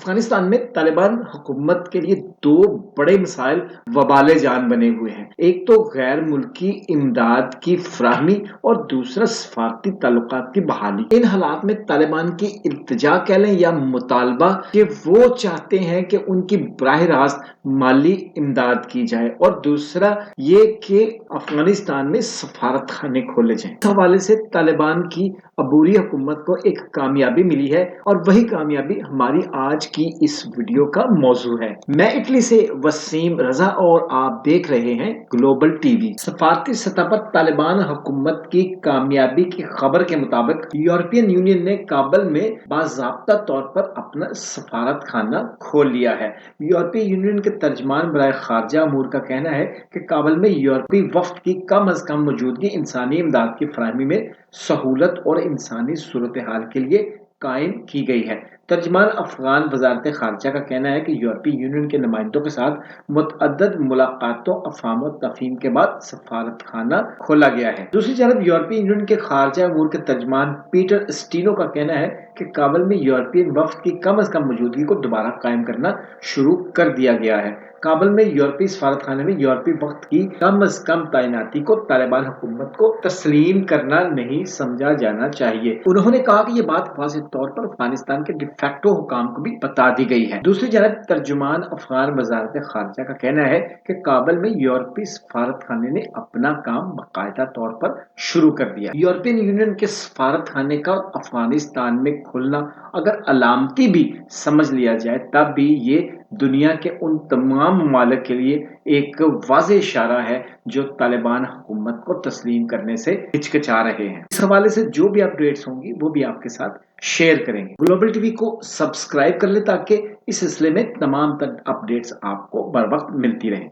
افغانستان میں طالبان حکومت کے لیے دو بڑے مسائل وبال جان بنے ہوئے ہیں۔ ایک تو غیر ملکی امداد کی فراہمی اور دوسرا سفارتی تعلقات کی بحالی۔ ان حالات میں طالبان کی التجا کہہ لیں یا مطالبہ کہ وہ چاہتے ہیں کہ ان کی براہ راست مالی امداد کی جائے، اور دوسرا یہ کہ افغانستان میں سفارت خانے کھولے جائیں۔ اس حوالے سے طالبان کی عبوری حکومت کو ایک کامیابی ملی ہے، اور وہی کامیابی ہماری آج کی اس ویڈیو کا موضوع ہے۔ میں اٹلی سے وسیم رضا اور آپ دیکھ رہے ہیں گلوبل ٹی وی۔ سفارتی سطح پر طالبان حکومت کی کامیابی کی خبر کے مطابق یورپین یونین نے کابل میں باضابطہ طور پر اپنا سفارت خانہ کھول لیا ہے۔ یورپی یونین کے ترجمان برائے خارجہ امور کا کہنا ہے کہ کابل میں یورپی وفد کی کم از کم موجودگی انسانی امداد کی فراہمی میں سہولت اور انسانی صورتحال کے لیے قائم کی گئی ہے۔ ترجمان افغان وزارت خارجہ کا کہنا ہے کہ یورپی یونین کے نمائندوں کے ساتھ متعدد ملاقاتوں افہام و تفہیم کے بعد سفارت خانہ کھولا گیا ہے۔ دوسری جانب یورپی یونین کے خارجہ امور کے ترجمان پیٹر اسٹینو کا کہنا ہے کہ کابل میں یورپین وفد کی کم از کم موجودگی کو دوبارہ قائم کرنا شروع کر دیا گیا ہے۔ کابل میں یورپی سفارت خانے میں یورپی وفد کی کم از کم تعیناتی کو طالبان حکومت کو تسلیم کرنا نہیں سمجھا جانا چاہیے۔ انہوں نے کہا کہ یہ بات واضح طور پر افغانستان کے ڈی فیکٹو حکام کو بھی بتا دی گئی ہے۔ دوسری جانب ترجمان افغان وزارت خارجہ کا کہنا ہے کہ کابل میں یورپی سفارت خانے نے اپنا کام باقاعدہ طور پر شروع کر دیا۔ یورپین یونین کے سفارت خانے کا افغانستان میں کھلنا اگر علامتی بھی سمجھ لیا جائے تب بھی یہ دنیا کے ان تمام ممالک کے لیے ایک واضح اشارہ ہے جو طالبان حکومت کو تسلیم کرنے سے ہچکچا رہے ہیں۔ اس حوالے سے جو بھی اپڈیٹس ہوں گی وہ بھی آپ کے ساتھ شیئر کریں گے۔ گلوبل ٹی وی کو سبسکرائب کر لیں تاکہ اس سلسلے میں تمام تر اپڈیٹس آپ کو بر وقت ملتی رہیں۔